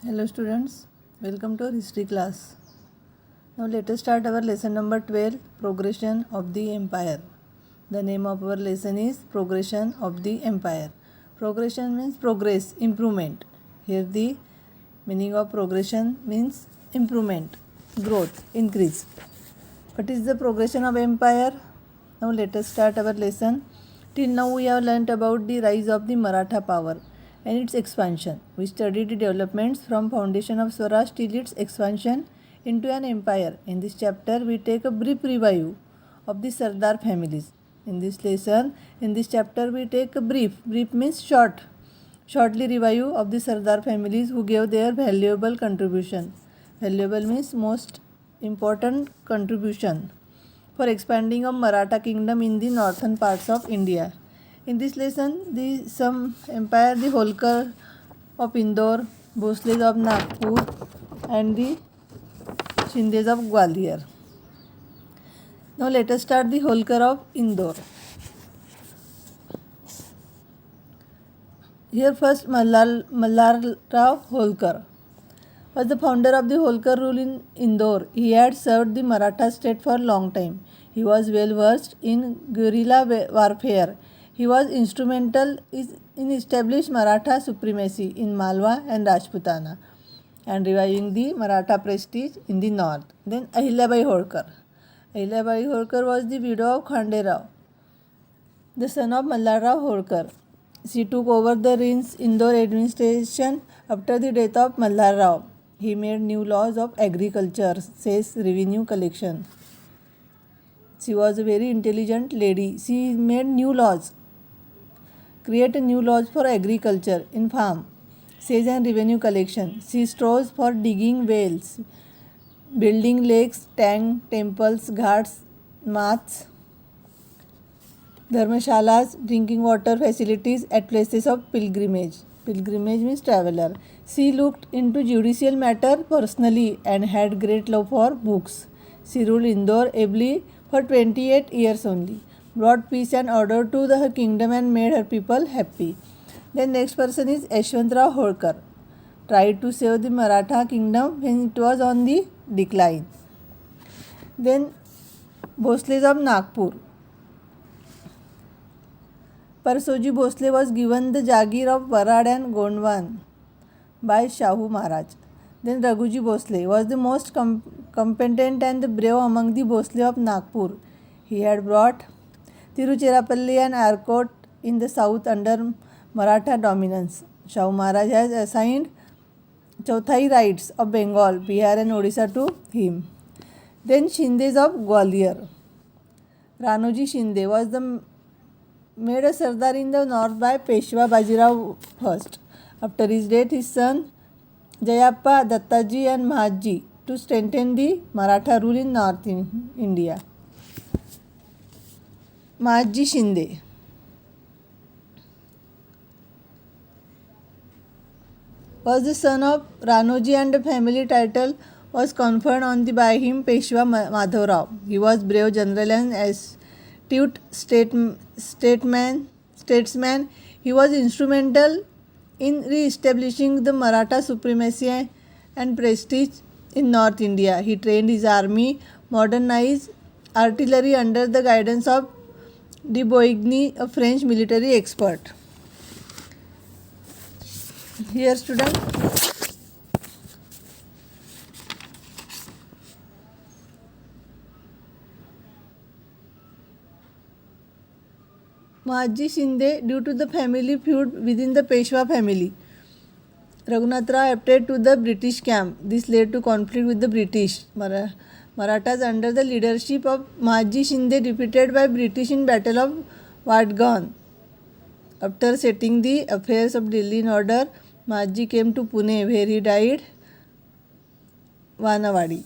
Hello students, welcome to our history class. Now let us start our lesson number 12, Progression of the Empire. The name of our lesson is Progression of the Empire. Progression means progress, improvement. Here the meaning of progression means improvement, growth, increase. What is the progression of empire? Now let us start our lesson. Till now we have learnt about the rise of the Maratha power and its expansion. We studied the developments from foundation of Swaraj till its expansion into an empire. In this chapter we take a brief review of the Sardar families. In this lesson, in this chapter we take a brief means shortly review of the Sardar families who gave their valuable contribution. Valuable means most important contribution for expanding of Maratha kingdom in the northern parts of India. In this lesson, some empire, the Holkar of Indore, Bhosles of Nagpur, and the Shindes of Gwalior. Now let us start the Holkar of Indore. Here first Mallarrao Holkar was the founder of the Holkar rule in Indore. He had served the Maratha state for a long time. He was well versed in guerrilla warfare. He was instrumental in establishing Maratha supremacy in Malwa and Rajputana and reviving the Maratha prestige in the north. Then Ahilyabai Holkar. Ahilyabai Holkar was the widow of Khanderao, the son of Mallarrao Holkar. She took over the Rins Indore administration after the death of Mallarrao. He made new laws of agriculture, cess, revenue collection. She was a very intelligent lady. She made new laws, created new laws for agriculture in farm, cess and revenue collection. She strove for digging wells, building lakes, tanks, temples, ghats, maths, dharmashalas, drinking water facilities at places of pilgrimage. Pilgrimage means traveler. She looked into judicial matter personally and had great love for books. She ruled Indore ably for 28 years only, brought peace and order to her kingdom and made her people happy. Then next person is Yashwantrao Holkar. Tried to save the Maratha kingdom when it was on the decline. Then Bhosles of Nagpur. Parsoji Bhosle was given the Jagir of Warad and Gondwan by Shahu Maharaj. Then Raghuji Bhosle was the most competent and the brave among the Bhosle of Nagpur. He had brought Tiruchirappalli and Arcot in the south under Maratha dominance. Shahu Maharaj has assigned Chauthai rights of Bengal, Bihar and Odisha to him. Then Shindes of Gwalior. Ranoji Shinde was made a Sardar in the north by Peshwa Bajirao first. After his death, his son Jayappa, Dattaji and Mahaji to strengthen the Maratha rule in North India. Mahaji Shinde was the son of Ranoji and the family title was conferred on by him Peshwa Madhavrao. He was brave general and astute statesman. He was instrumental in re-establishing the Maratha supremacy and prestige in North India. He trained his army, modernized artillery under the guidance of de Boigny, a French military expert. Here student, Mahaji Shinde, due to the family feud within the Peshwa family, Raghunath Rao opted to the British camp. This led to conflict with the British. Marathas under the leadership of Mahaji Shinde defeated by British in Battle of Wadgaon. After setting the affairs of Delhi in order, Mahaji came to Pune where he died Vanawadi.